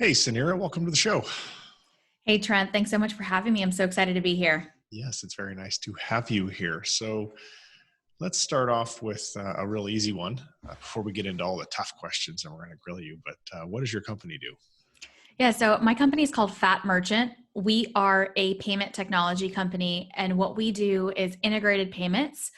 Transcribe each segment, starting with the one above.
Hey, Suneera, welcome to the show. Hey, Trent, thanks so much for having me. I'm so excited to be here. Yes, it's very nice to have you here. So let's start off with a real easy one before we get into all the tough questions and we're going to grill you. But what does your company do? Yeah, so my company is called Fat Merchant. We are a payment technology company, and what we do is integrated payments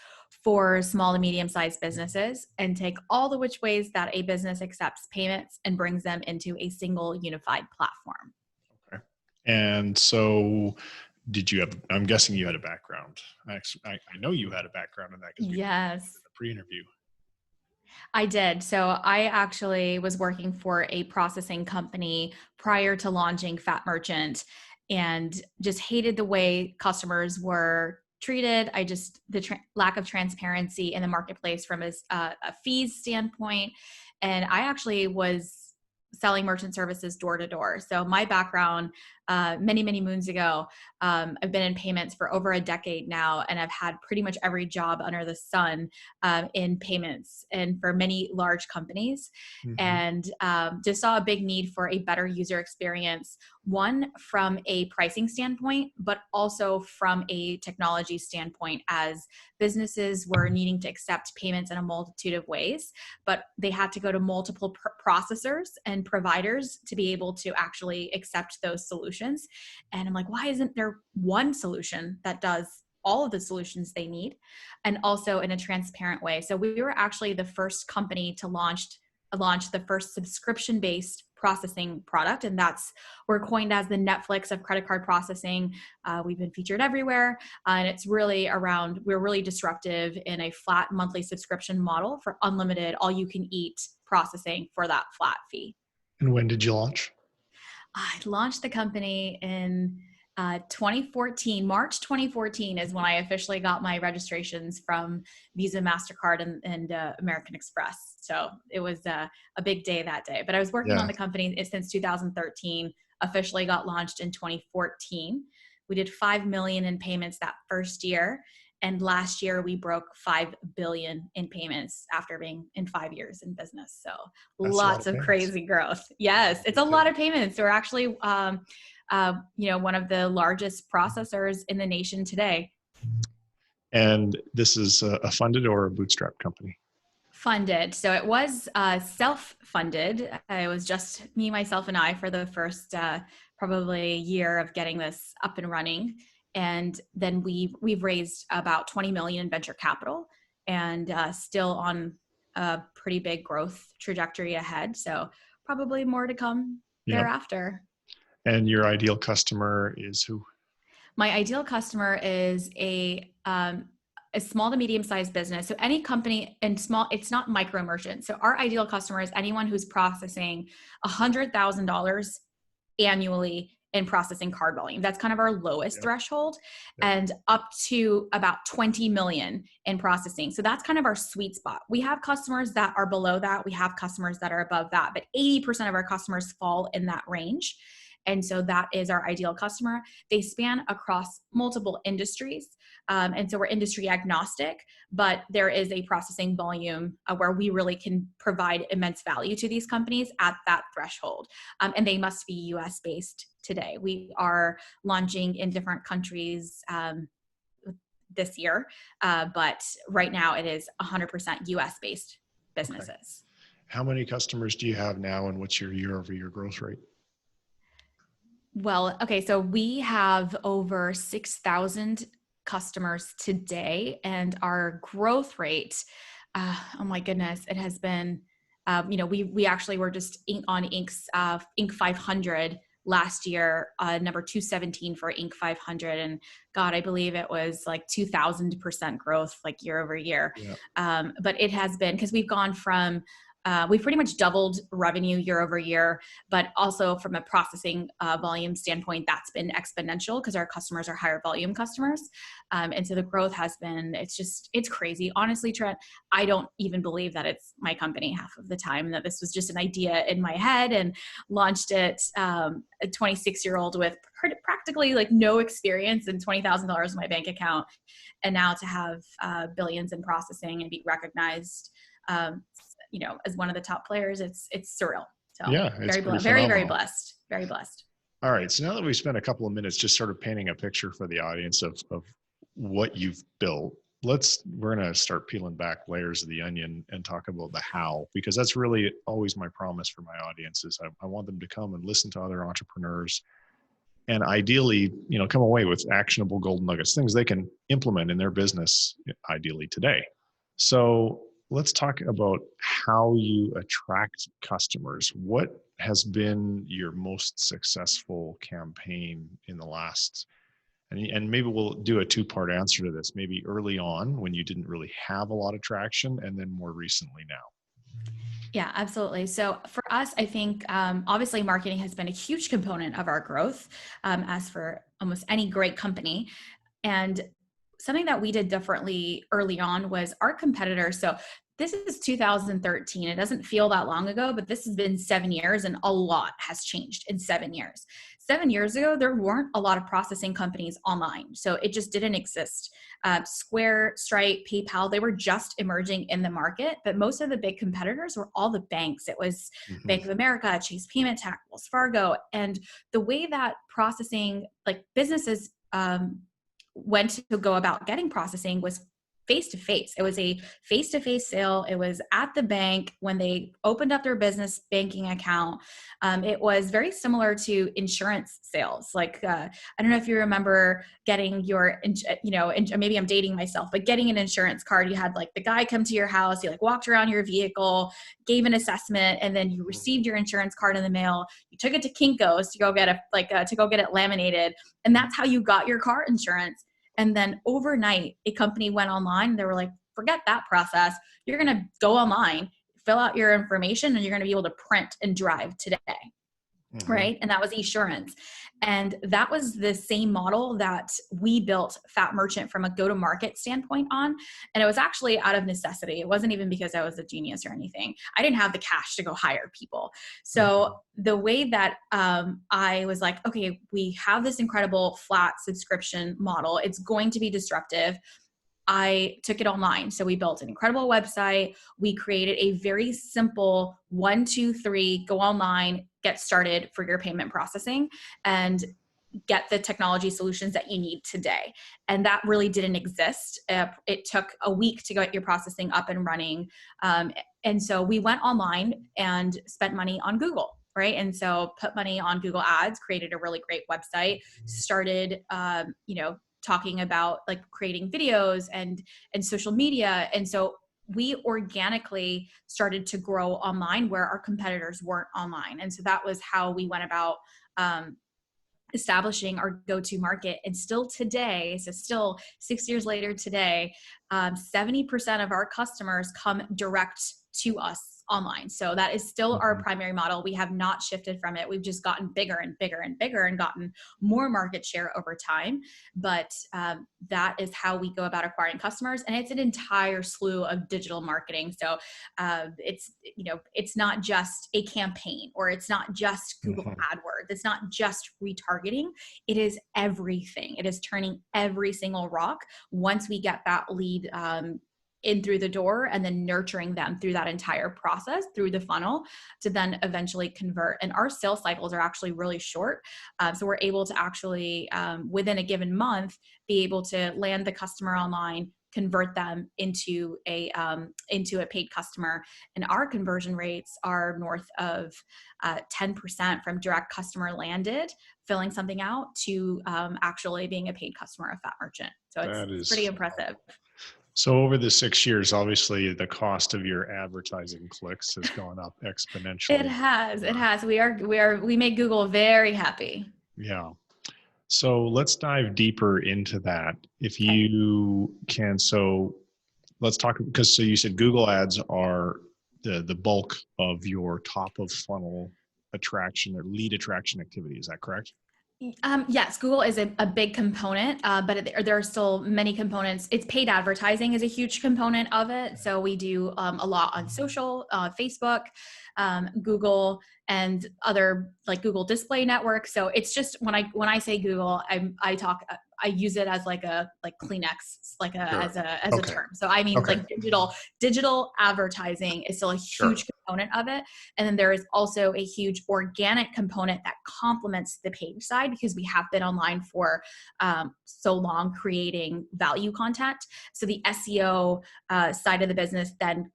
for small to medium sized businesses and take all the which ways that a business accepts payments and brings them into a single unified platform. Okay. And so I'm guessing you had a background. I know you had a background in that because we talked Yes. in the pre-interview. I did. So I actually was working for a processing company prior to launching Fat Merchant and just hated the way customers were treated. The lack of transparency in the marketplace from a fees standpoint. And I actually was selling merchant services door to door. So my background, many, many moons ago, I've been in payments for over a decade now, and I've had pretty much every job under the sun in payments and for many large companies. Mm-hmm. And just saw a big need for a better user experience, one from a pricing standpoint, but also from a technology standpoint, as businesses were needing to accept payments in a multitude of ways, but they had to go to multiple processors and providers to be able to actually accept those solutions. And I'm like, why isn't there one solution that does all of the solutions they need, and also in a transparent way? So we were actually the first company to launch the first subscription-based processing product, and we're coined as the Netflix of credit card processing. We've been featured everywhere, and it's really we're really disruptive in a flat monthly subscription model for unlimited, all-you-can-eat processing for that flat fee. And when did you launch? I launched the company in 2014. March 2014 is when I officially got my registrations from Visa, MasterCard, and American Express. So it was a big day that day. But I was working on Yeah. the company since 2013, officially got launched in 2014. We did 5 million in payments that first year. And last year we broke 5 billion in payments after being in 5 years in business. So That's a lot lots of of payments. crazy growth. Yes, it's a lot of payments. We're actually, one of the largest processors in the nation today. And this is a funded or a bootstrap company? Funded. So it was self-funded. It was just me, myself, and I for the first probably year of getting this up and running. And then we've raised about 20 million in venture capital, and still on a pretty big growth trajectory ahead. So probably more to come Yep. thereafter. And your ideal customer is who? My ideal customer is a small to medium sized business. So any company, and small, it's not micro merchant. So our ideal customer is anyone who's processing $100,000 annually in processing card volume. That's kind of our lowest threshold, and up to about 20 million in processing. So that's kind of our sweet spot. We have customers that are below that. We have customers that are above that, but 80% of our customers fall in that range. And so that is our ideal customer. They span across multiple industries. And so we're industry agnostic, but there is a processing volume where we really can provide immense value to these companies at that threshold. And they must be US based today. We are launching in different countries this year, but right now it is 100% US based businesses. Okay. How many customers do you have now, and what's your year-over-year growth rate? Well, okay, so we have over 6,000 customers today, and our growth rate, oh my goodness, it has been, we actually were just on Inc.'s Inc. 500 last year, number 217 for Inc. 500, and God, I believe it was like 2,000% growth, like year over year. Yeah. But it has been, because we've gone from we've pretty much doubled revenue year over year, but also from a processing volume standpoint, that's been exponential because our customers are higher volume customers. And so the growth has been, it's crazy. Honestly, Trent, I don't even believe that it's my company half of the time, that this was just an idea in my head and launched it, a 26-year-old with practically like no experience and $20,000 in my bank account. And now to have billions in processing and be recognized as one of the top players, it's surreal So Yeah, it's pretty very, very phenomenal. blessed, very blessed. All right. So now that we've spent a couple of minutes just sort of painting a picture for the audience of what you've built, we're going to start peeling back layers of the onion and talk about the how, because that's really always my promise for my audiences. I want them to come and listen to other entrepreneurs and ideally, come away with actionable golden nuggets, things they can implement in their business, ideally today. So let's talk about how you attract customers. What has been your most successful campaign in the last, and maybe we'll do a two-part answer to this, maybe early on when you didn't really have a lot of traction, and then more recently now. Yeah, absolutely. So for us, I think obviously marketing has been a huge component of our growth, as for almost any great company. And something that we did differently early on was our competitors. So this is 2013. It doesn't feel that long ago, but this has been 7 years and a lot has changed in 7 years. 7 years ago, there weren't a lot of processing companies online. So it just didn't exist. Square, Stripe, PayPal, they were just emerging in the market, but most of the big competitors were all the banks. It was Bank of America, Chase Payment Tech, Wells Fargo. And the way that processing, like businesses, went to go about getting processing was face to face. It was a face to face sale. It was at the bank when they opened up their business banking account. It was very similar to insurance sales. Like, I don't know if you remember getting your, maybe I'm dating myself, but getting an insurance card, you had like the guy come to your house, you like walked around your vehicle, gave an assessment, and then you received your insurance card in the mail. You took it to Kinko's to go get it laminated. And that's how you got your car insurance. And then overnight, a company went online. They were like, forget that process. You're going to go online, fill out your information, and you're going to be able to print and drive today. Right. And that was Esurance. And that was the same model that we built Fat Merchant from a go-to-market standpoint on. And it was actually out of necessity. It wasn't even because I was a genius or anything. I didn't have the cash to go hire people. So the way that I was like, okay, we have this incredible flat subscription model. It's going to be disruptive. I took it online. So we built an incredible website. We created a very simple 1, 2, 3, go online, get started for your payment processing and get the technology solutions that you need today. And that really didn't exist. It took a week to get your processing up and running. And so we went online and spent money on Google. Right. And so put money on Google Ads, created a really great website, started, talking about like creating videos and social media. And so we organically started to grow online where our competitors weren't online. And so that was how we went about establishing our go-to market. And still today, so still 6 years later today, 70% of our customers come direct to us online. So that is still our primary model. We have not shifted from it. We've just gotten bigger and bigger and bigger and gotten more market share over time. But that is how we go about acquiring customers. And it's an entire slew of digital marketing. So it's not just a campaign, or it's not just Google AdWords. It's not just retargeting. It is everything. It is turning every single rock once we get that lead in through the door, and then nurturing them through that entire process, through the funnel, to then eventually convert. And our sales cycles are actually really short. So we're able to actually, within a given month, be able to land the customer online, convert them into a paid customer. And our conversion rates are north of 10% from direct customer landed, filling something out, to actually being a paid customer of Fat Merchant. So it's pretty impressive. So over the 6 years, obviously the cost of your advertising clicks has gone up exponentially. It has. We make Google very happy. Yeah. So let's dive deeper into that. If you can, so let's talk, because so you said Google ads are the bulk of your top of funnel attraction or lead attraction activity. Is that correct? Yes, Google is a big component, but there are still many components. It's paid advertising is a huge component of it. So we do a lot on social, Facebook, Google, and other like Google Display Network. So it's just when I say Google, I use it as like Kleenex, Sure. as a Okay. term. So I mean, Okay. like digital advertising is still a Sure. huge component of it. And then there is also a huge organic component that complements the paid side, because we have been online for so long creating value content. So the SEO side of the business then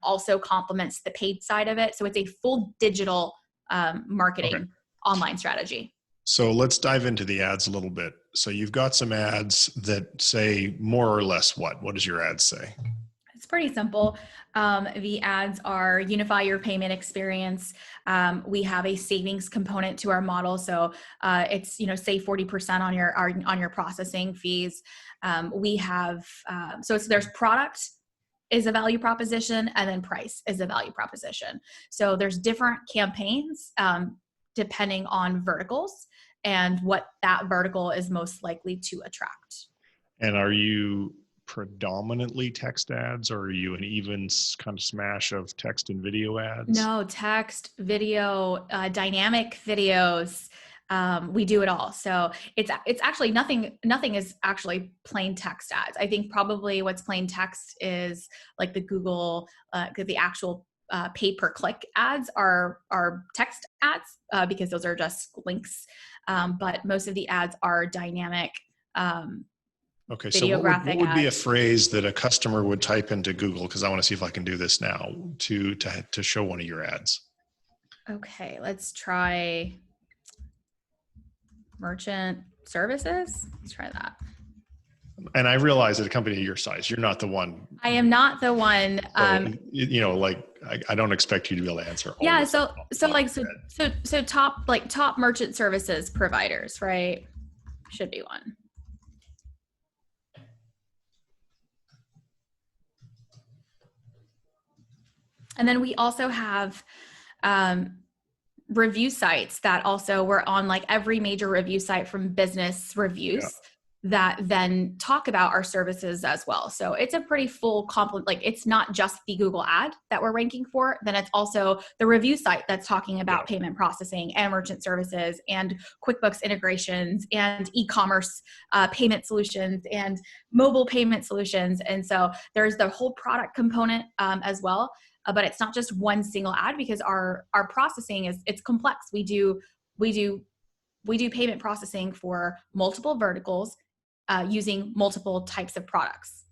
also complements the paid side of it. So it's a full digital marketing Okay. online strategy. So let's dive into the ads a little bit. So you've got some ads that say more or less what? What does your ads say? It's pretty simple. The ads are unify your payment experience. We have a savings component to our model, so it's save 40% on your processing fees. We have there's product is a value proposition, and then price is a value proposition. So there's different campaigns depending on verticals and what that vertical is most likely to attract. And are you predominantly text ads, or are you an even kind of smash of text and video ads? No, text, video, dynamic videos. We do it all. So it's actually nothing is actually plain text ads. I think probably what's plain text is like the Google, the actual pay-per-click ads are text ads because those are just links. But most of the ads are dynamic. Okay, so what Videographic would be a ads. phrase that a customer would type into Google? Because I want to see if I can do this now to show one of your ads. Okay, let's try merchant services. Let's try that. And I realize at a company of your size, you're not the one. I am not the one. I don't expect you to be able to answer all. Yeah. This So top merchant services providers, right? Should be one. And then we also have review sites that also we're on, like every major review site from business reviews. Yeah. That then talk about our services as well. So it's a pretty full complement. Like it's not just the Google ad that we're ranking for, then it's also the review site that's talking about payment processing and merchant services and QuickBooks integrations and e-commerce payment solutions and mobile payment solutions. And so there's the whole product component as well. But it's not just one single ad, because our processing it's complex. We do payment processing for multiple verticals using multiple types of products.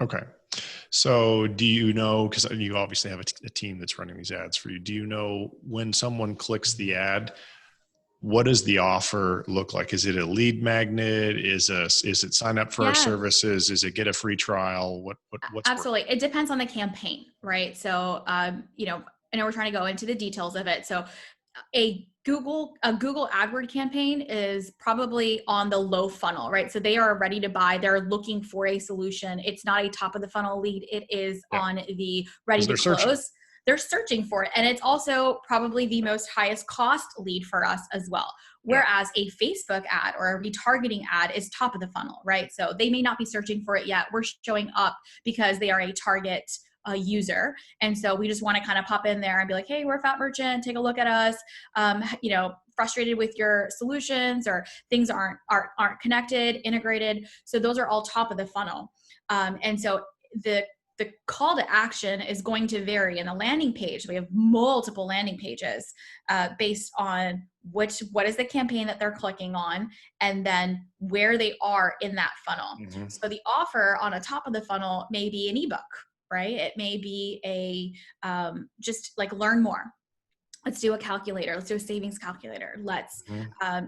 Okay. So do you know, because you obviously have a team that's running these ads for you, do you know when someone clicks the ad, what does the offer look like? Is it a lead magnet? Is it sign up for our services? Is it get a free trial? What's absolutely working? It depends on the campaign, right? So I know we're trying to go into the details of it. So a Google AdWords campaign is probably on the low funnel, right? So they are ready to buy. They're looking for a solution. It's not a top of the funnel lead. It is on the ready to close. Searching. They're searching for it. And it's also probably the most highest cost lead for us as well. Whereas a Facebook ad or a retargeting ad is top of the funnel, right? So they may not be searching for it yet. We're showing up because they are a target user. And so we just want to kind of pop in there and be like, hey, we're a fat merchant, take a look at us. Frustrated with your solutions, or things aren't connected, integrated. So those are all top of the funnel. And so the call to action is going to vary. In the landing page, we have multiple landing pages based on what is the campaign that they're clicking on, and then where they are in that funnel. Mm-hmm. So the offer on a top of the funnel may be an ebook, right? It may be a just like learn more. Let's do a calculator. Let's do a savings calculator. Let's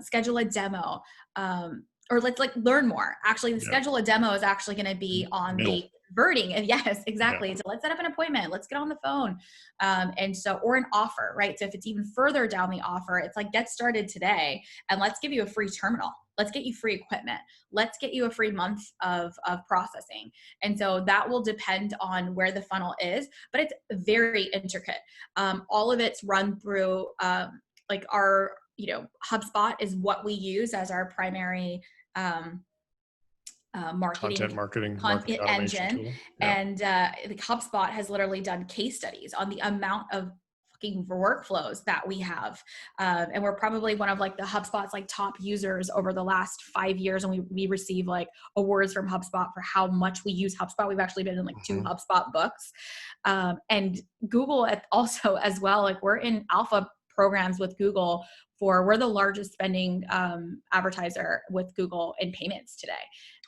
schedule a demo, or let's like learn more. Actually, the schedule a demo is actually going to be on the converting. And yes, exactly. So let's set up an appointment. Let's get on the phone. And so, or an offer, right? So if it's even further down the offer, it's like, get started today and let's give you a free terminal. Let's get you free equipment. Let's get you a free month of processing. And so that will depend on where the funnel is, but it's very intricate. All of it's run through like our, HubSpot is what we use as our primary content marketing engine. And HubSpot has literally done case studies on the amount of fucking workflows that we have. And we're probably one of like the HubSpot's like top users over the last 5 years. And we receive like awards from HubSpot for how much we use HubSpot. We've actually been in like 2 HubSpot books. And Google also as well, like we're in alpha programs with Google we're the largest spending advertiser with Google in payments today.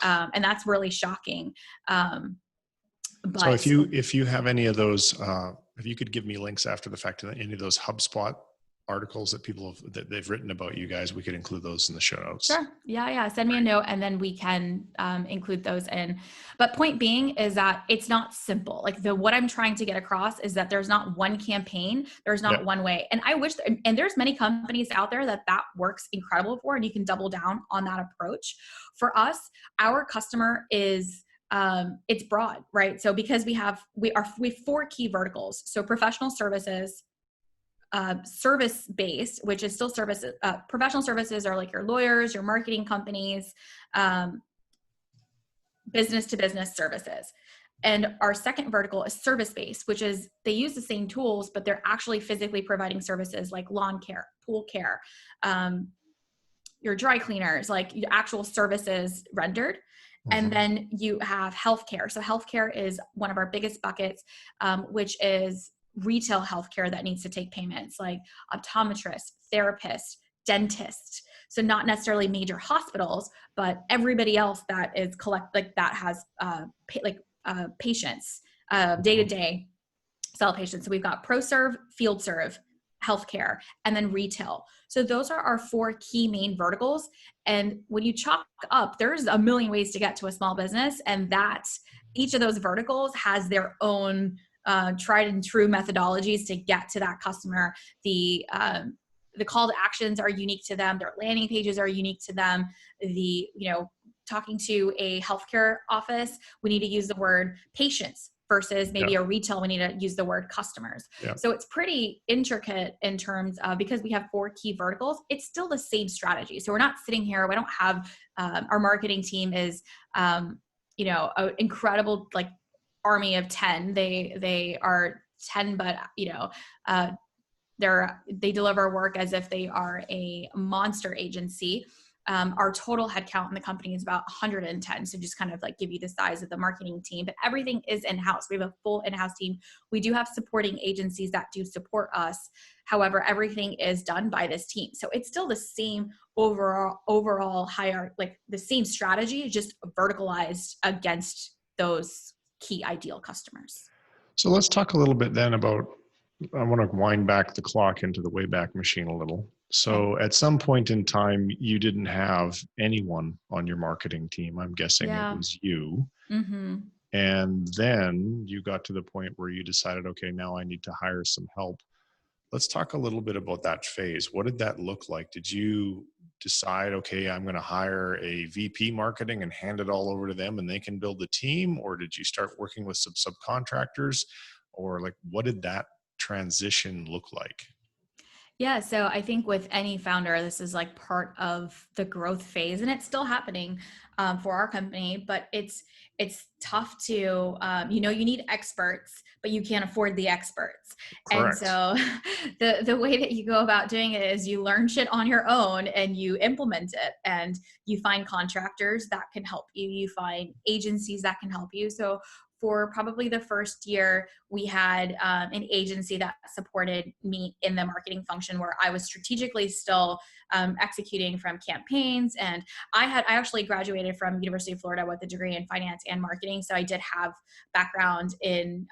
And that's really shocking. But so if you have any of those, if you could give me links after the fact to any of those HubSpot articles that they've written about you guys, we could include those in the show notes. Sure. Yeah. Send me a note and then we can include those in. But point being is that it's not simple. Like what I'm trying to get across is that there's not one campaign. There's not one way. And I wish, and there's many companies out there that works incredible for, and you can double down on that approach. For us, our customer is, it's broad, right? So because we have 4 key verticals. So professional services, service-based, which is still services. Professional services are like your lawyers, your marketing companies, business-to-business services. And our second vertical is service-based, which is they use the same tools, but they're actually physically providing services like lawn care, pool care, your dry cleaners, like actual services rendered. And then you have healthcare. So healthcare is one of our biggest buckets, which is retail healthcare that needs to take payments, like optometrists, therapists, dentists. So not necessarily major hospitals, but everybody else that is that has patients, day-to-day cell patients. So we've got ProServe, Field Serve, healthcare, and then retail. So those are our 4 key main verticals. And when you chalk up, there's a million ways to get to a small business, and that each of those verticals has their own tried and true methodologies to get to that customer. The call to actions are unique to them. Their landing pages are unique to them. Talking to a healthcare office, we need to use the word patients versus maybe a retail, we need to use the word customers. So it's pretty intricate in terms of, because we have 4 key verticals, it's still the same strategy. So we're not sitting here, we don't have, our marketing team is, an incredible like army of 10. They are 10, but they deliver work as if they are a monster agency. Our total headcount in the company is about 110. So just kind of like give you the size of the marketing team, but everything is in-house. We have a full in-house team. We do have supporting agencies that do support us. However, everything is done by this team. So it's still the same overall hierarchy, like the same strategy, just verticalized against those key ideal customers. So let's talk a little bit then about, I want to wind back the clock into the Wayback Machine a little. So at some point in time, you didn't have anyone on your marketing team. I'm guessing it was you. And then you got to the point where you decided, okay, now I need to hire some help. Let's talk a little bit about that phase. What did that look like? Did you decide, okay, I'm going to hire a VP marketing and hand it all over to them and they can build the team? Or did you start working with some subcontractors? Or like, what did that transition look like? Yeah. So I think with any founder, this is like part of the growth phase, and it's still happening for our company, but it's tough to, you need experts, but you can't afford the experts. Correct. And so the way that you go about doing it is you learn shit on your own and you implement it, and you find contractors that can help you. You find agencies that can help you. So for probably the first year, we had an agency that supported me in the marketing function, where I was strategically still executing from campaigns. And I actually graduated from University of Florida with a degree in finance and marketing. So I did have background in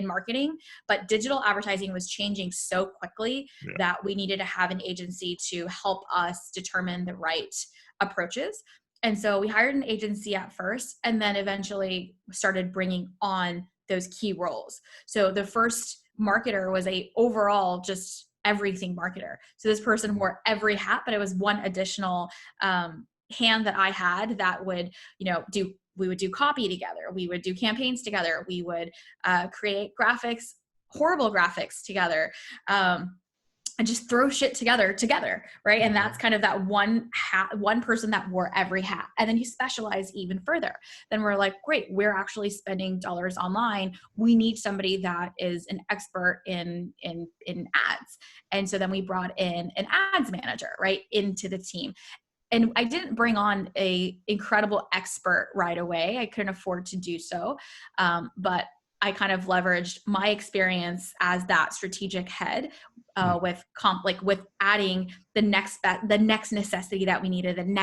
marketing, but digital advertising was changing so quickly that we needed to have an agency to help us determine the right approaches. And so we hired an agency at first, and then eventually started bringing on those key roles. So the first marketer was a overall just everything marketer. So this person wore every hat, but it was one additional hand that I had that would, we would do copy together. We would do campaigns together. We would create graphics, horrible graphics together. and just throw shit together, right? And that's kind of that one person that wore every hat. And then you specialize even further. Then we're like, great, we're actually spending dollars online. We need somebody that is an expert in ads. And so then we brought in an ads manager, right, into the team. And I didn't bring on a incredible expert right away. I couldn't afford to do so. But I kind of leveraged my experience as that strategic head with adding the next necessity that we needed, and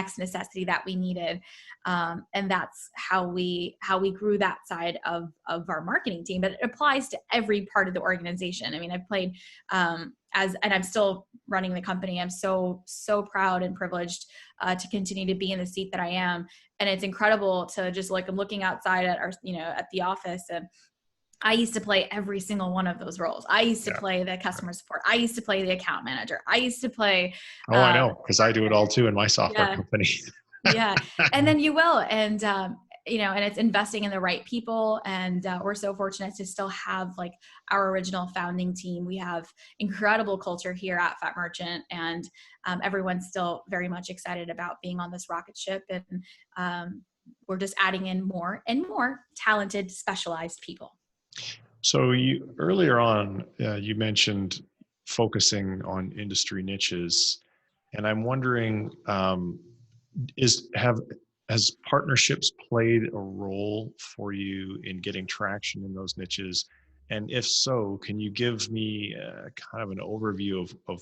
that's how we grew that side of our marketing team. But it applies to every part of the organization. I mean, I've played and I'm still running the company. I'm so proud and privileged to continue to be in the seat that I am, and it's incredible to just like I'm looking outside at our at the office, and I used to play every single one of those roles. I used to play the customer support. I used to play the account manager. I used to play. Oh, I know, because I do it all too in my software company. Yeah. And then you will. And, and it's investing in the right people. And we're so fortunate to still have like our original founding team. We have incredible culture here at Fat Merchant, and everyone's still very much excited about being on this rocket ship. And we're just adding in more and more talented, specialized people. So you earlier on, you mentioned focusing on industry niches, and I'm wondering, has partnerships played a role for you in getting traction in those niches? And if so, can you give me kind of an overview of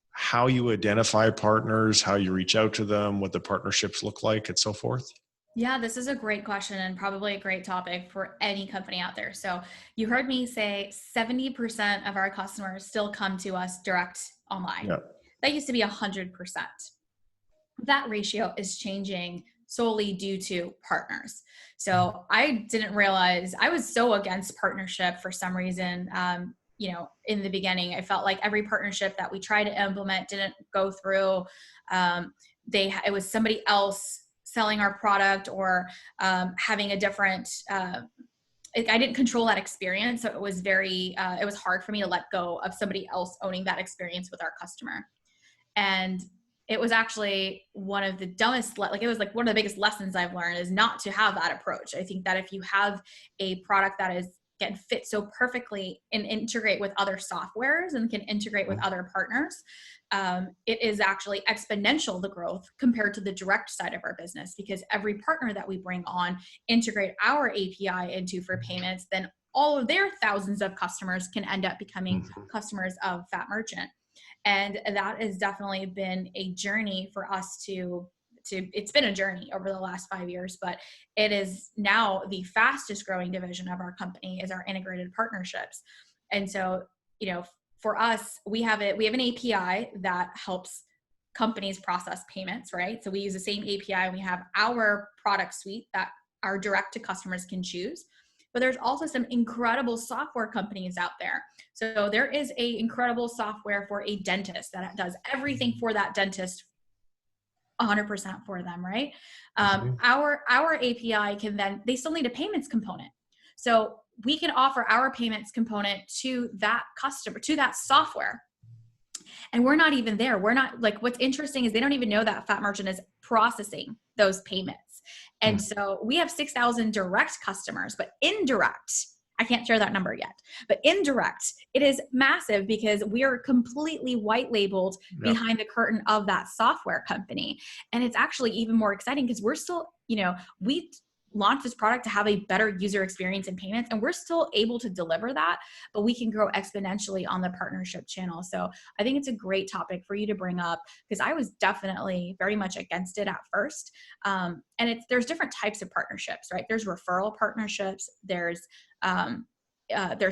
how you identify partners, how you reach out to them, what the partnerships look like, and so forth? Yeah, this is a great question and probably a great topic for any company out there. So you heard me say 70% of our customers still come to us direct online. Yeah. That used to be 100%. That ratio is changing solely due to partners. So I didn't realize I was so against partnership for some reason. In the beginning, I felt like every partnership that we tried to implement didn't go through. It was somebody else selling our product or having a different, I didn't control that experience. So it was it was hard for me to let go of somebody else owning that experience with our customer. And it was actually one of the dumbest, it was like one of the biggest lessons I've learned is not to have that approach. I think that if you have a product that can fit so perfectly and integrate with other softwares and can integrate with other partners, it is actually exponential, the growth compared to the direct side of our business, because every partner that we bring on integrate our API into for payments, then all of their thousands of customers can end up becoming customers of Fat Merchant. And that has definitely been a journey for us it's been a journey over the last 5 years, but it is now the fastest growing division of our company is our integrated partnerships. And so, for us, we have an API that helps companies process payments, right? So we use the same API and we have our product suite that our direct to customers can choose. But there's also some incredible software companies out there. So there is a incredible software for a dentist that does everything for that dentist 100% for them, right? Our API they still need a payments component. So we can offer our payments component to that customer, to that software. And we're not even there. We're not what's interesting is they don't even know that Fat Merchant is processing those payments. And so we have 6,000 direct customers, but indirect, I can't share that number yet, but indirect, it is massive because we are completely white labeled behind the curtain of that software company. And it's actually even more exciting because we're still, we launched this product to have a better user experience in payments, and we're still able to deliver that, but we can grow exponentially on the partnership channel. So I think it's a great topic for you to bring up because I was definitely very much against it at first. And there's different types of partnerships, right? There's referral partnerships. There's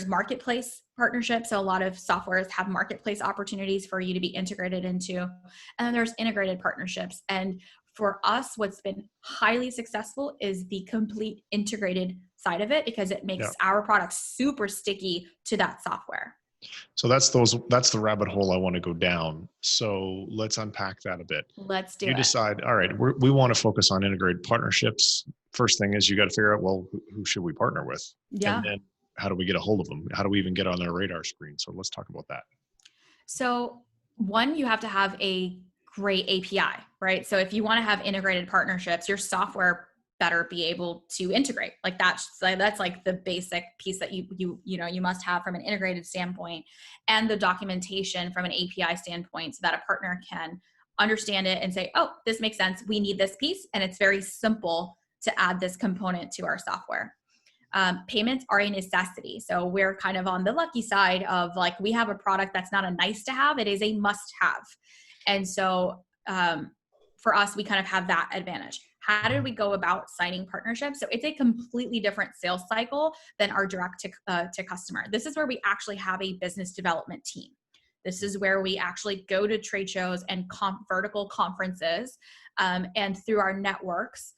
marketplace partnerships. So a lot of softwares have marketplace opportunities for you to be integrated into. And then there's integrated partnerships. And for us, what's been highly successful is the complete integrated side of it because it makes our product super sticky to that software. So that's the rabbit hole I want to go down. So let's unpack that a bit. Let's do it. You decide, all right, we want to focus on integrated partnerships. First thing is you got to figure out, well, who should we partner with? Yeah. And then how do we get a hold of them? How do we even get on their radar screen? So let's talk about that. So one, you have to have a great API, right? So if you want to have integrated partnerships, your software better be able to integrate. Like that's like the basic piece that you must have from an integrated standpoint, and the documentation from an API standpoint, so that a partner can understand it and say, oh, this makes sense. We need this piece, and it's very simple to add this component to our software. Payments are a necessity. So we're kind of on the lucky side of like, we have a product that's not a nice to have, it is a must have. And so for us, we kind of have that advantage. How did we go about signing partnerships? So it's a completely different sales cycle than our direct to customer. This is where we actually have a business development team. This is where we actually go to trade shows and vertical conferences, and through our networks.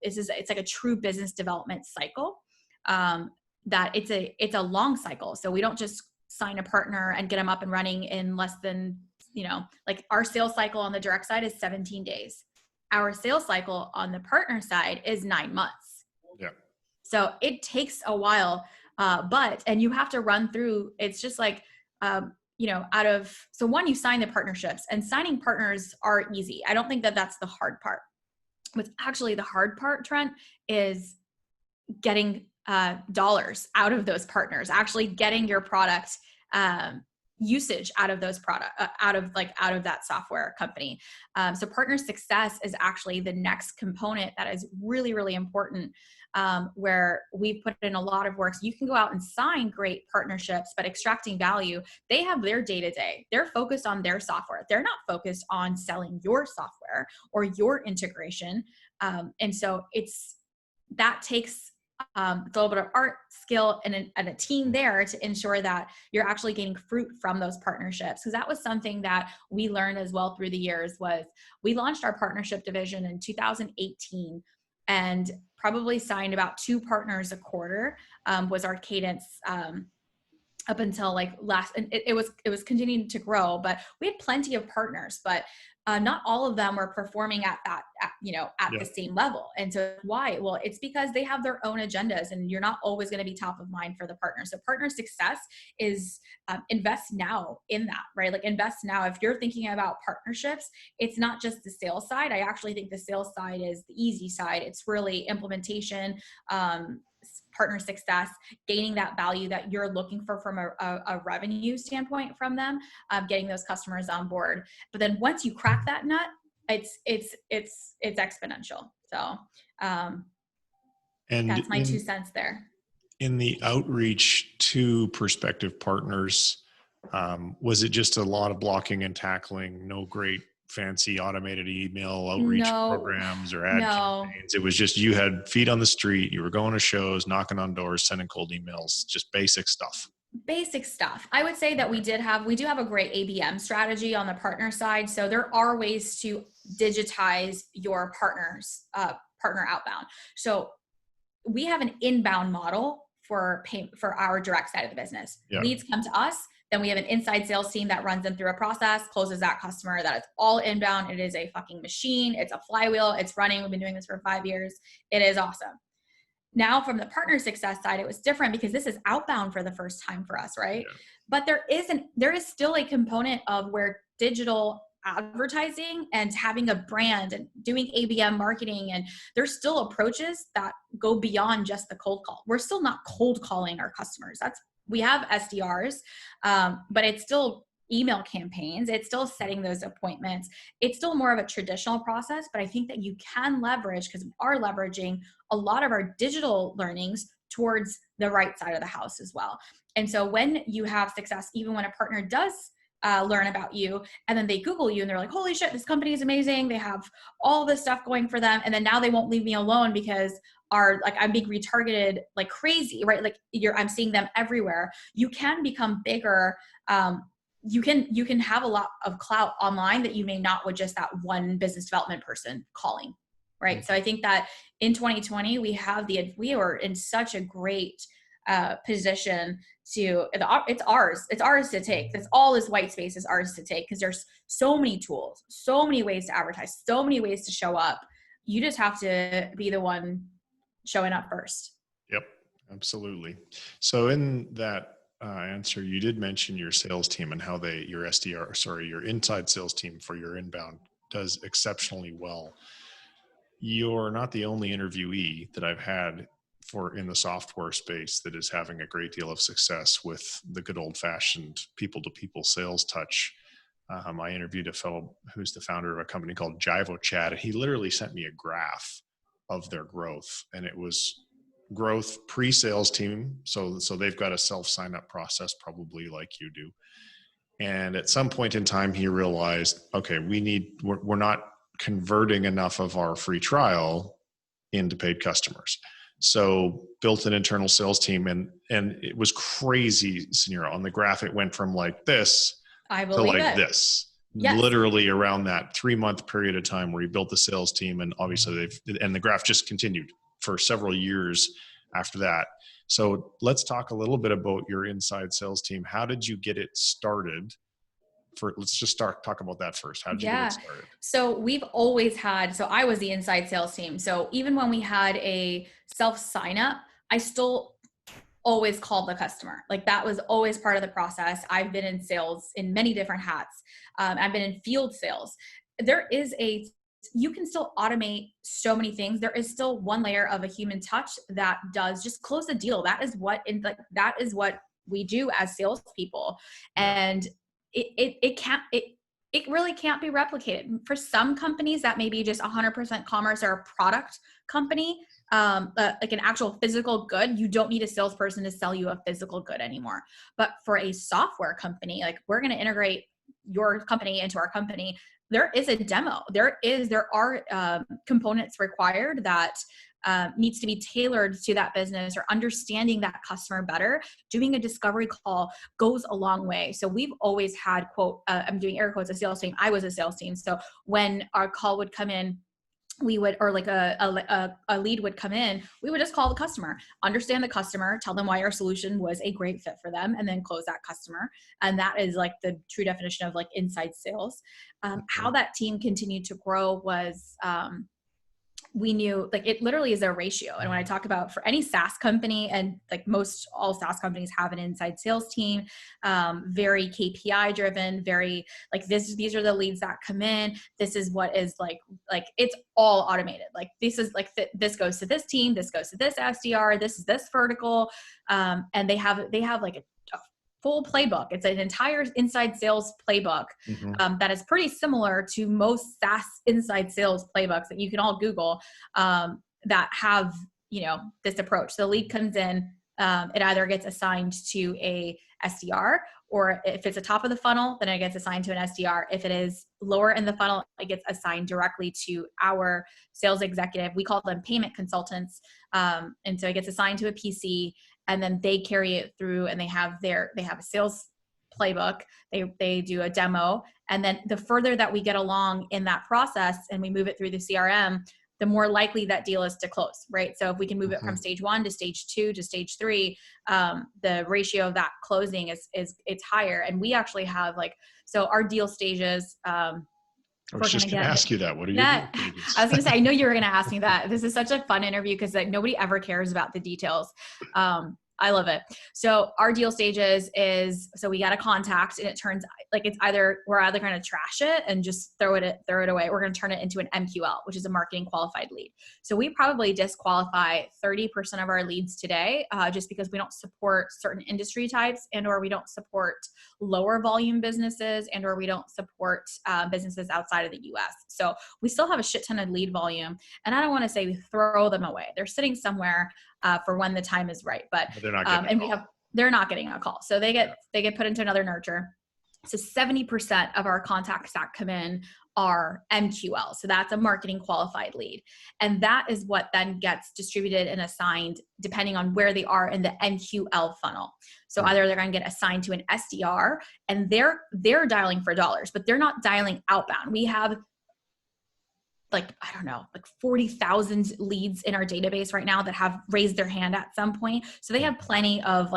It's like a true business development cycle, that it's a long cycle. So we don't just sign a partner and get them up and running in less than, like our sales cycle on the direct side is 17 days. Our sales cycle on the partner side is 9 months. Yeah. So it takes a while, and you have to run through, it's just like, so one, you sign the partnerships, and signing partners are easy. I don't think that that's the hard part. What's actually the hard part, Trent, is getting dollars out of those partners, actually getting your product usage out of those out of that software company. So partner success is actually the next component that is really, really important, where we put in a lot of work. So you can go out and sign great partnerships, but extracting value, they have their day-to-day. They're focused on their software. They're not focused on selling your software or your integration. And so that takes a little bit of art, skill, and a team there to ensure that you're actually getting fruit from those partnerships. Because that was something that we learned as well through the years. Was we launched our partnership division in 2018 and probably signed about 2 partners a quarter, was our cadence, up until like and it was continuing to grow, but we had plenty of partners, but not all of them were performing at that, the same level. And so why? Well, it's because they have their own agendas, and you're not always going to be top of mind for the partner. So partner success is invest now in that, right? Like invest now. If you're thinking about partnerships, it's not just the sales side. I actually think the sales side is the easy side. It's really implementation, partner success, gaining that value that you're looking for from a revenue standpoint from them, getting those customers on board. But then once you crack that nut, it's exponential. So and that's my 2 cents there. In the outreach to prospective partners, was it just a lot of blocking and tackling? No great fancy automated email outreach programs or ad campaigns. It was just, you had feet on the street, you were going to shows, knocking on doors, sending cold emails, just basic stuff. Basic stuff. I would say that we do have a great ABM strategy on the partner side. So there are ways to digitize your partners, partner outbound. So we have an inbound model for our direct side of the business. Yeah. Leads come to us. Then we have an inside sales team that runs them through a process, closes that customer. That is all inbound. It is a fucking machine. It's a flywheel. It's running. We've been doing this for 5 years. It is awesome. Now from the partner success side, it was different because this is outbound for the first time for us, right? Yeah. But there is still a component of where digital advertising and having a brand and doing ABM marketing, and there's still approaches that go beyond just the cold call. We're still not cold calling our customers. We have SDRs, but it's still email campaigns. It's still setting those appointments. It's still more of a traditional process, but I think that you can leverage, because we are leveraging a lot of our digital learnings towards the right side of the house as well. And so when you have success, even when a partner does learn about you and then they Google you and they're like, holy shit, this company is amazing. They have all this stuff going for them. And then now they won't leave me alone because I'm being retargeted like crazy, right? Like I'm seeing them everywhere. You can become bigger. You can have a lot of clout online that you may not with just that one business development person calling, right? Mm-hmm. So I think that in 2020, we are in such a great position it's ours to take. That's all this white space is ours to take, because there's so many tools, so many ways to advertise, so many ways to show up. You just have to be the one showing up first. Yep, absolutely. So in that answer, you did mention your sales team and how your your inside sales team for your inbound does exceptionally well. You're not the only interviewee that I've had in the software space that is having a great deal of success with the good old fashioned people to people sales touch. I interviewed a fellow who's the founder of a company called Untitled Chapter, and he literally sent me a graph of their growth, and it was growth pre-sales team. So they've got a self sign up process, probably like you do. And at some point in time, he realized, okay, we're not converting enough of our free trial into paid customers. So built an internal sales team, and it was crazy, Suneera. On the graph, it went from like this to like this, yes. Literally around that 3-month period of time where he built the sales team. And obviously and the graph just continued for several years after that. So let's talk a little bit about your inside sales team. How did you get it started? Let's just talk about that first. How did you get it started? So we've always had, so I was the inside sales team. So even when we had a self sign up, I still always called the customer. Like that was always part of the process. I've been in sales in many different hats. I've been in field sales. You can still automate so many things. There is still one layer of a human touch that does just close the deal. That is what we do as salespeople. And it really can't be replicated. For some companies that may be just 100% commerce or a product company, like an actual physical good, you don't need a salesperson to sell you a physical good anymore. But for a software company, like we're going to integrate your company into our company, there is a demo. There are components required that needs to be tailored to that business, or understanding that customer better. Doing a discovery call goes a long way. So we've always had, quote, I'm doing air quotes, a sales team. I was a sales team. So when our call would come in, we would, or like a lead would come in, we would just call the customer, understand the customer, tell them why our solution was a great fit for them, and then close that customer. And that is like the true definition of like inside sales. How that team continued to grow was, we knew like it literally is a ratio. And when I talk about for any SaaS company, and like all SaaS companies have an inside sales team, very KPI driven, very like these are the leads that come in. This is what is like it's all automated. Like this is like this goes to this team, this goes to this SDR, this is this vertical. And they have like a full playbook. It's an entire inside sales playbook that is pretty similar to most SaaS inside sales playbooks that you can all Google that have, this approach. So the lead comes in, it either gets assigned to a SDR, or if it's a top of the funnel, then it gets assigned to an SDR. If it is lower in the funnel, it gets assigned directly to our sales executive. We call them payment consultants. And so it gets assigned to a PC, and then they carry it through, and they have a sales playbook. They do a demo. And then the further that we get along in that process and we move it through the CRM, the more likely that deal is to close, right? So if we can move it from stage 1 to stage 2 to stage 3, the ratio of that closing it's higher. And we actually have so our deal stages, I was just going to ask you that. What are your deal stages? I was going to say, I know you were going to ask me that. This is such a fun interview because nobody ever cares about the details. I love it. So our deal stages so we got a contact, and it turns like we're either going to trash it and just throw it away. We're going to turn it into an MQL, which is a marketing qualified lead. So we probably disqualify 30% of our leads today, just because we don't support certain industry types, or we don't support lower volume businesses, or we don't support businesses outside of the US. So we still have a shit ton of lead volume, and I don't want to say we throw them away. They're sitting somewhere for when the time is right, but they're not getting they're not getting a call. So they get put into another nurture. So 70% of our contacts that come in are MQL. So that's a marketing qualified lead. And that is what then gets distributed and assigned depending on where they are in the MQL funnel. So either they're going to get assigned to an SDR, and they're dialing for dollars, but they're not dialing outbound. We have 40,000 leads in our database right now that have raised their hand at some point. So they have plenty of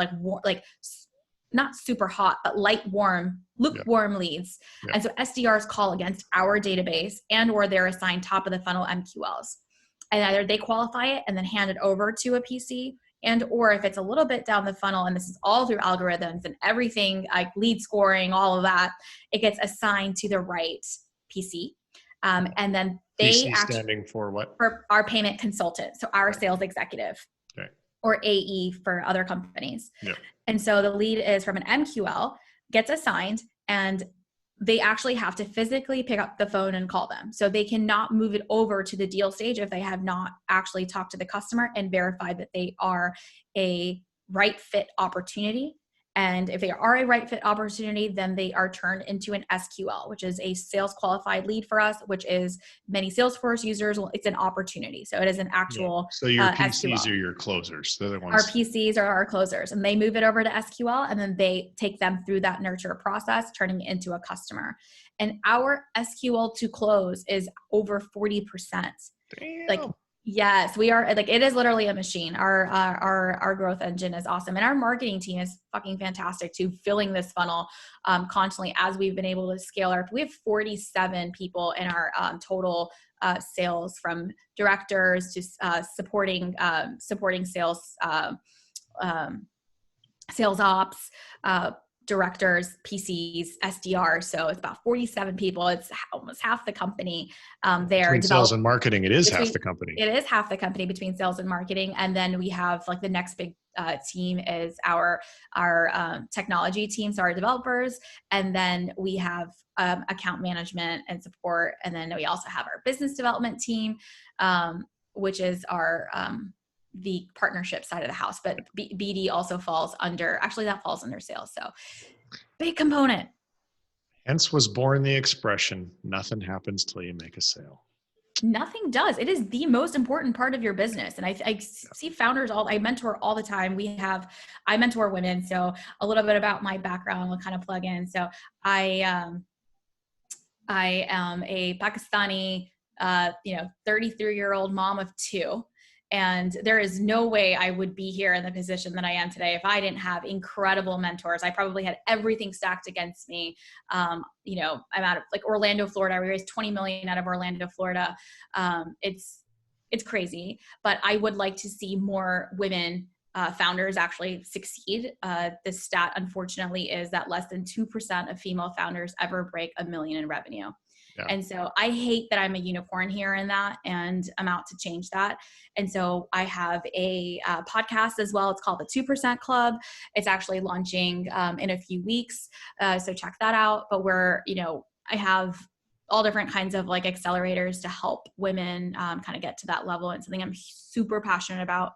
not super hot, but lukewarm leads. Yeah. And so SDRs call against our database, or they're assigned top of the funnel MQLs. And either they qualify it and then hand it over to a PC, And or if it's a little bit down the funnel and this is all through algorithms and everything like lead scoring, all of that, it gets assigned to the right PC. And then they PC standing for what? For our payment consultant. So our Right. sales executive. Okay. Or AE for other companies. Yep. And so the lead is from an MQL, gets assigned, and they actually have to physically pick up the phone and call them. So they cannot move it over to the deal stage if they have not actually talked to the customer and verified that they are a right fit opportunity. And if they are a right fit opportunity, then they are turned into an SQL, which is a sales qualified lead for us, which is many Salesforce users. It's an opportunity. So it is an actual So your PCs SQL. are your closers. They're the ones. Our PCs are our closers, and they move it over to SQL, and then they take them through that nurture process, turning it into a customer. And our SQL to close is over 40%. Damn. Like, yes, we are like, it is literally a machine. Our growth engine is awesome. And our marketing team is fucking fantastic too, filling this funnel constantly as we've been able to scale we have 47 people in our total sales, from directors to supporting sales, sales ops, directors, PCs, SDR. So it's about 47 people. It's almost half the company there. Between sales and marketing, it is half the company. It is half the company between sales and marketing. And then we have like the next big team is our technology team, so our developers. And then we have account management and support. And then we also have our business development team, which is our the partnership side of the house, but BD also falls under sales. So big component. Hence was born the expression, nothing happens till you make a sale. Nothing does. It is the most important part of your business. And I see founders I mentor all the time. I mentor women. So a little bit about my background will kind of plug in. So I am a Pakistani, 33-year-old mom of 2. And there is no way I would be here in the position that I am today if I didn't have incredible mentors. I probably had everything stacked against me. I'm out of like Orlando, Florida. We raised 20 million out of Orlando, Florida. It's crazy, but I would like to see more women founders actually succeed. The stat, unfortunately, is that less than 2% of female founders ever break $1 million in revenue. Yeah. And so I hate that I'm a unicorn here in that, and I'm out to change that. And so I have a podcast as well. It's called the 2% Club. It's actually launching in a few weeks. So check that out. But I have all different kinds of like accelerators to help women kind of get to that level, and something I'm super passionate about.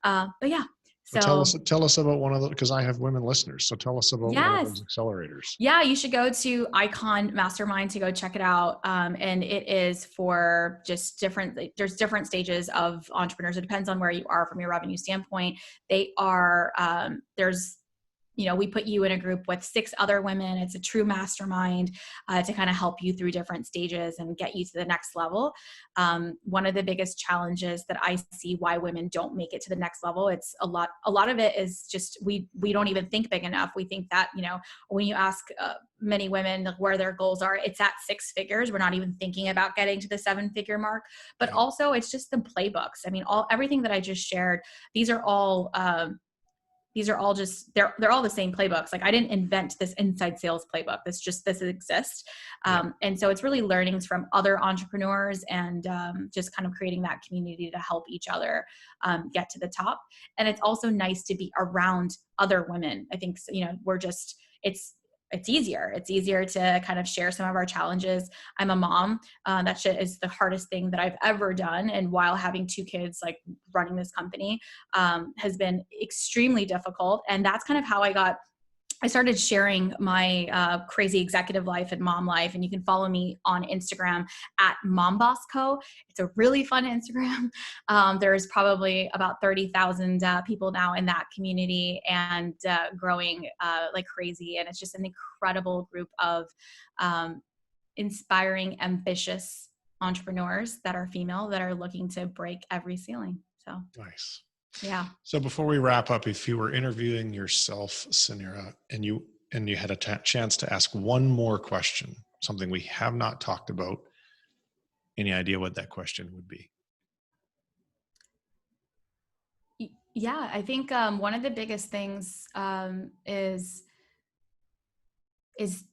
But yeah. So tell us about one of those, because I have women listeners. So tell us about one of those accelerators. Yeah, you should go to Icon Mastermind to go check it out. And it is for just there's different stages of entrepreneurs. It depends on where you are from your revenue standpoint. They are, we put you in a group with 6 other women. It's a true mastermind to kind of help you through different stages and get you to the next level. One of the biggest challenges that I see why women don't make it to the next level, it's a lot of it is just, we don't even think big enough. We think that, when you ask many women where their goals are, it's at 6 figures. We're not even thinking about getting to the 7-figure mark, but also it's just the playbooks. I mean, everything that I just shared, these are all just, they're all the same playbooks. Like I didn't invent this inside sales playbook. This exists. And so it's really learnings from other entrepreneurs and just kind of creating that community to help each other get to the top. And it's also nice to be around other women. I think, it's easier. It's easier to kind of share some of our challenges. I'm a mom. That shit is the hardest thing that I've ever done. And while having 2 kids, like running this company has been extremely difficult. And that's kind of how I started sharing my crazy executive life and mom life. And you can follow me on Instagram at MomBossCo. It's a really fun Instagram. There's probably about 30,000 people now in that community, and growing like crazy. And it's just an incredible group of inspiring, ambitious entrepreneurs that are female that are looking to break every ceiling. So nice. Yeah. So before we wrap up, if you were interviewing yourself, Suneera, and you had a chance to ask one more question, something we have not talked about, any idea what that question would be? Yeah, I think one of the biggest things is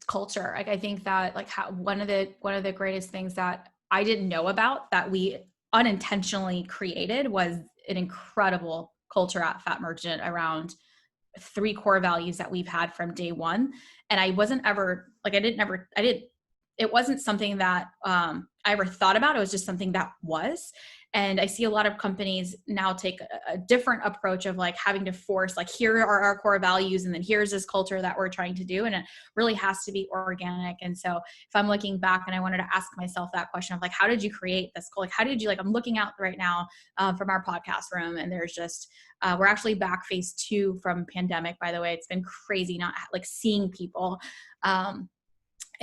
culture. Like I think that like how one of the greatest things that I didn't know about that we unintentionally created was an incredible culture at Fat Merchant around three core values that we've had from day one. And I wasn't ever like I didn't it wasn't something that I ever thought about. It was just something that was. And I see a lot of companies now take a different approach of like having to force, like, here are our core values, and then here's this culture that we're trying to do. And it really has to be organic. And so if I'm looking back and I wanted to ask myself that question of like, how did you create this? Like, how did you, like, I'm looking out right now from our podcast room, and there's just, we're actually back phase 2 from pandemic, by the way. It's been crazy not like seeing people.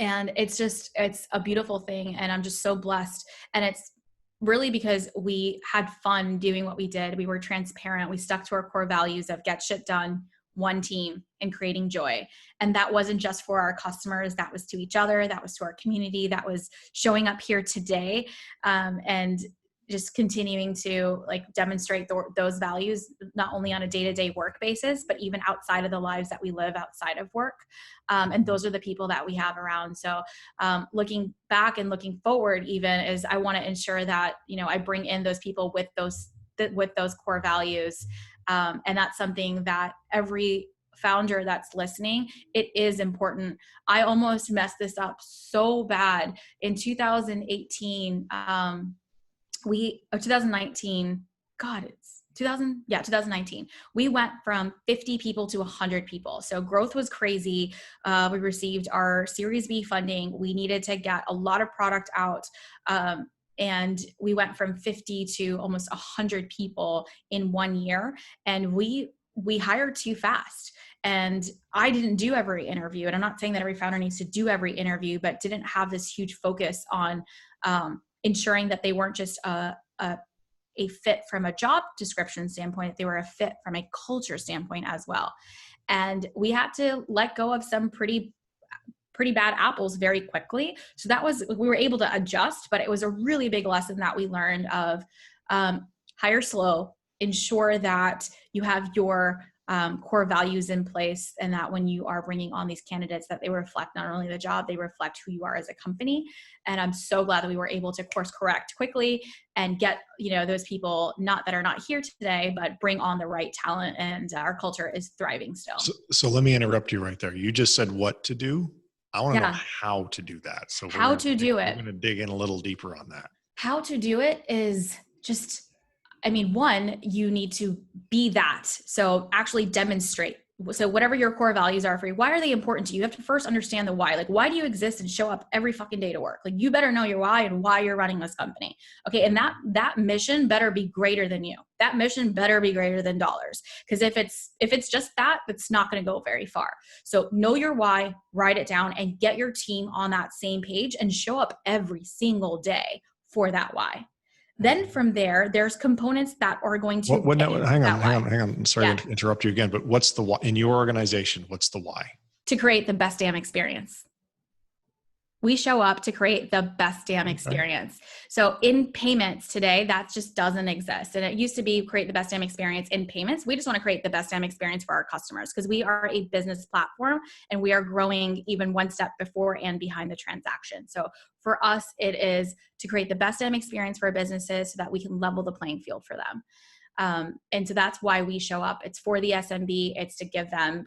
And it's a beautiful thing. And I'm just so blessed. And it's really because we had fun doing what we did. We were transparent. We stuck to our core values of get shit done, one team, and creating joy. And that wasn't just for our customers. That was to each other. That was to our community. That was showing up here today. And just continuing to like demonstrate those values, not only on a day-to-day work basis, but even outside of the lives that we live outside of work. And those are the people that we have around. So looking back and looking forward, even, is I want to ensure that, I bring in those people with those core values. And that's something that every founder that's listening, it is important. I almost messed this up so bad in 2018. 2019, God, it's 2019. We went from 50 people to 100 people. So growth was crazy. We received our Series B funding. We needed to get a lot of product out. And we went from 50 to almost 100 people in 1 year. And we hired too fast. And I didn't do every interview. And I'm not saying that every founder needs to do every interview, but didn't have this huge focus on ensuring that they weren't just a fit from a job description standpoint, they were a fit from a culture standpoint as well. And we had to let go of some pretty bad apples very quickly. So we were able to adjust, but it was a really big lesson that we learned of hire slow, ensure that you have your core values in place, and that when you are bringing on these candidates, that they reflect not only the job, they reflect who you are as a company. And I'm so glad that we were able to course correct quickly and get, those people that are not here today, but bring on the right talent. And our culture is thriving still. So let me interrupt you right there. You just said what to do. I want to know how to do that. So how to do it. We're going to dig in a little deeper on that. How to do it is just, one, you need to be that. So actually demonstrate. So whatever your core values are for you, why are they important to you? You have to first understand the why. Like, why do you exist and show up every fucking day to work? Like, you better know your why and why you're running this company. Okay. And that mission better be greater than you. That mission better be greater than dollars. Because if it's just that, it's not going to go very far. So know your why, write it down, and get your team on that same page and show up every single day for that why. Then from there, there's components that are going to hang on. Sorry to interrupt you again, but what's the why in your organization? What's the why? To create the best damn experience. We show up to create the best damn experience. So in payments today, that just doesn't exist. And it used to be create the best damn experience in payments. We just want to create the best damn experience for our customers because we are a business platform and we are growing even one step before and behind the transaction. So for us, it is to create the best damn experience for our businesses so that we can level the playing field for them. And so that's why we show up. It's for the SMB. It's to give them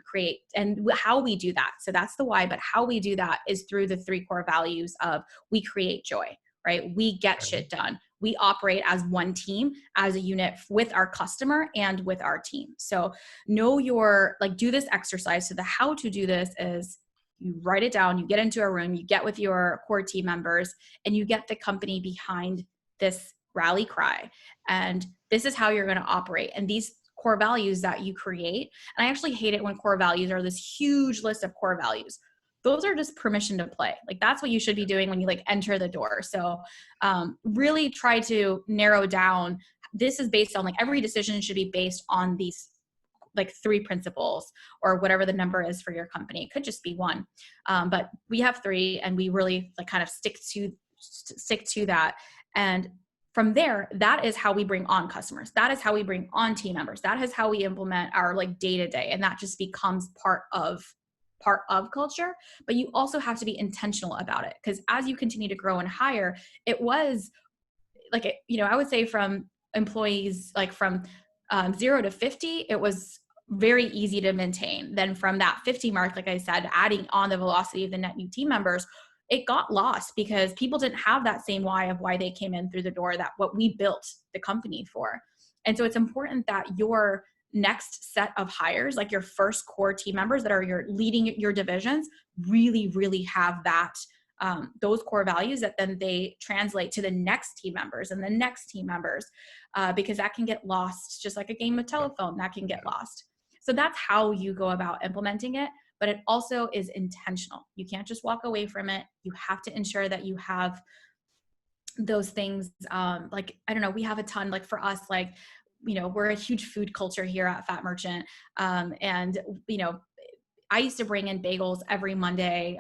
and how we do that. So that's the why, but how we do that is through the three core values of we create joy, right? We get shit done. We operate as one team, as a unit with our customer and with our team. So do this exercise. So the how to do this is you write it down, you get into a room, you get with your core team members, and you get the company behind this rally cry. And this is how you're going to operate. And these core values that you create, and I actually hate it when core values are this huge list of core values. Those are just permission to play. Like, that's what you should be doing when you enter the door. So really try to narrow down. This is based on every decision should be based on these 3 principles or whatever the number is for your company. It could just be 1. But we have 3 and we really kind of stick to that. And from there, that is how we bring on customers. That is how we bring on team members. That is how we implement our like day to day. And that just becomes part of culture. But you also have to be intentional about it, because as you continue to grow and hire, it was like, you know, I would say from employees, like from 0 to 50, it was very easy to maintain. Then from that 50 mark, like I said, adding on the velocity of the net new team members, it got lost because people didn't have that same why of why they came in through the door, that what we built the company for. And so it's important that your next set of hires, like your first core team members that are your leading your divisions, really, really have that those core values that then they translate to the next team members and the next team members, because that can get lost, just like a game of telephone, that can get lost. So that's how you go about implementing it, but it also is intentional. You can't just walk away from it. You have to ensure that you have those things. Like, I don't know, we have a ton, like for us, like, you know, we're a huge food culture here at Fat Merchant. And, you know, I used to bring in bagels every Monday,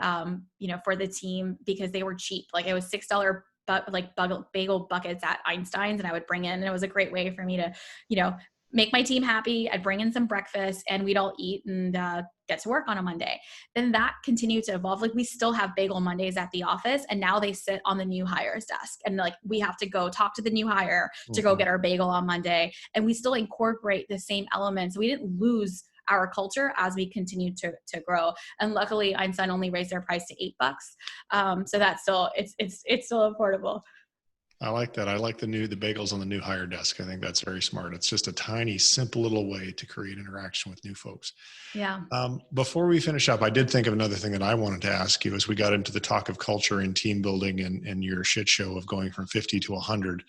you know, for the team because they were cheap. Like it was $6 bagel buckets at Einstein's, and I would bring in, and it was a great way for me to, you know, make my team happy. I'd bring in some breakfast and we'd all eat and get to work on a Monday. Then that continued to evolve. Like we still have bagel Mondays at the office, and now they sit on the new hire's desk. And like we have to go talk to the new hire to go get our bagel on Monday. And we still incorporate the same elements. We didn't lose our culture as we continue to grow. And luckily Einstein only raised their price to $8. So that's still, it's still affordable. I like that. I like the bagels on the new hire desk. I think that's very smart. It's just a tiny, simple little way to create interaction with new folks. Yeah. Before we finish up, I did think of another thing that I wanted to ask you as we got into the talk of culture and team building and your shit show of going from 50 to 100.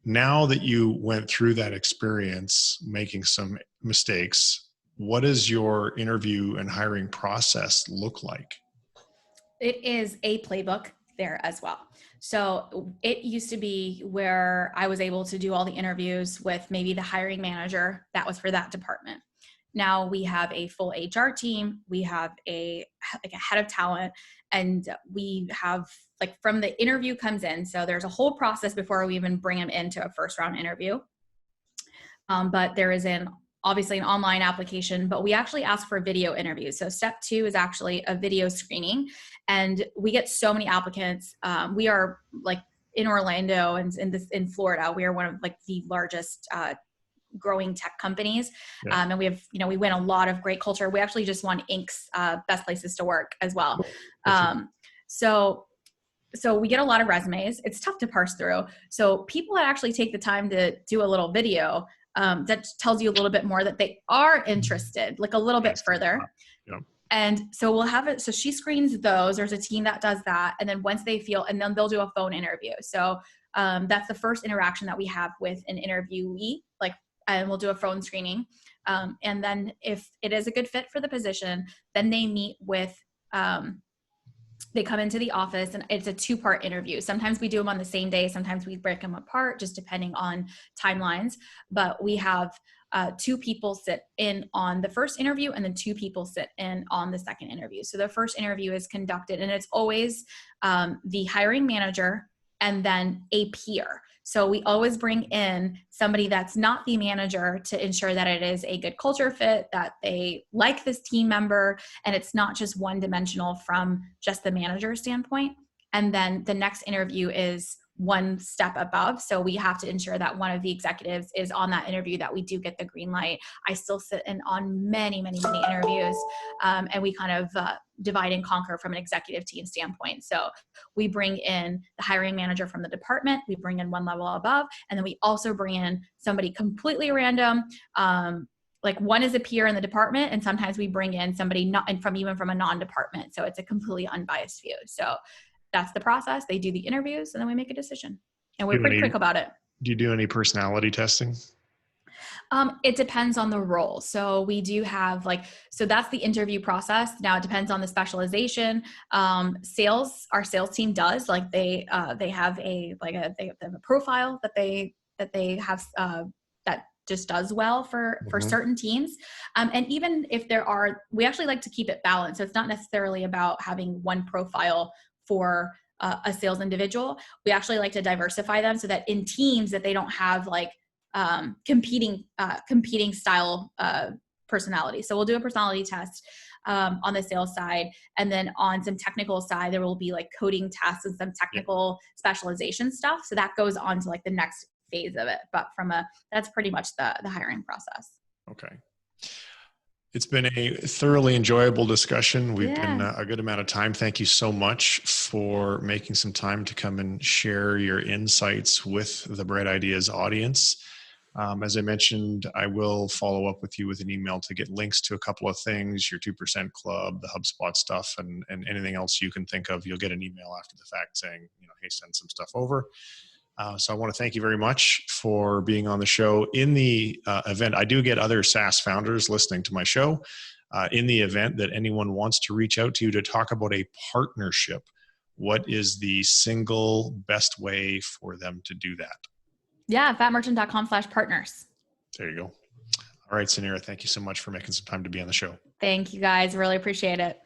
Now that you went through that experience, making some mistakes, what does your interview and hiring process look like? It is a playbook there as well. So it used to be where I was able to do all the interviews with maybe the hiring manager that was for that department. Now we have a full HR team. We have a head of talent, and we have like from the interview comes in. So there's a whole process before we even bring them into a first round interview. But there is obviously an online application, but we actually ask for video interviews. So step 2 is actually a video screening, and we get so many applicants. We are like in Orlando and in Florida, we are one of like the largest growing tech companies. Yeah. And we have, you know, we win a lot of great culture. We actually just won Inc.'s best places to work as well. So we get a lot of resumes. It's tough to parse through. So people that actually take the time to do a little video, that tells you a little bit more that they are interested, like a little bit further. Yep. And so we'll have it. So she screens those. There's a team that does that. And then once they feel, and then they'll do a phone interview. So that's the first interaction that we have with an interviewee, and we'll do a phone screening. And then if it is a good fit for the position, then they meet with, they come into the office, and it's a 2-part interview. Sometimes we do them on the same day. Sometimes we break them apart, just depending on timelines. But we have 2 people sit in on the first interview, and then 2 people sit in on the second interview. So the first interview is conducted, and it's always the hiring manager and then a peer. So we always bring in somebody that's not the manager to ensure that it is a good culture fit, that they like this team member, and it's not just one-dimensional from just the manager standpoint. And then the next interview is one step above. So we have to ensure that one of the executives is on that interview, that we do get the green light. I still sit in on many, many, many interviews, and we kind of divide and conquer from an executive team standpoint. So we bring in the hiring manager from the department, we bring in one level above, and then we also bring in somebody completely random. Like one is a peer in the department, and sometimes we bring in somebody not even from a non-department. So it's a completely unbiased view. So that's the process. They do the interviews, and then we make a decision, and we're pretty quick about it. Do you do any personality testing? It depends on the role. So we do have so that's the interview process. Now it depends on the specialization. Our sales team does they have a profile that they have, that just does well for certain teams. And even if we actually like to keep it balanced. So it's not necessarily about having one profile for a sales individual. We actually like to diversify them so that in teams that they don't have like competing style personality. So we'll do a personality test on the sales side. And then on some technical side, there will be like coding tests and some technical specialization stuff. So that goes on to like the next phase of it. But that's pretty much the hiring process. Okay. It's been a thoroughly enjoyable discussion. We've been a good amount of time. Thank you so much for making some time to come and share your insights with the Bright Ideas audience. As I mentioned, I will follow up with you with an email to get links to a couple of things, your 2% club, the HubSpot stuff, and anything else you can think of. You'll get an email after the fact saying, hey, send some stuff over. So I want to thank you very much for being on the show. In the event, I do get other SaaS founders listening to my show. In the event that anyone wants to reach out to you to talk about a partnership, what is the single best way for them to do that? Yeah, fatmerchant.com/partners. There you go. All right, Suneera, thank you so much for making some time to be on the show. Thank you guys. Really appreciate it.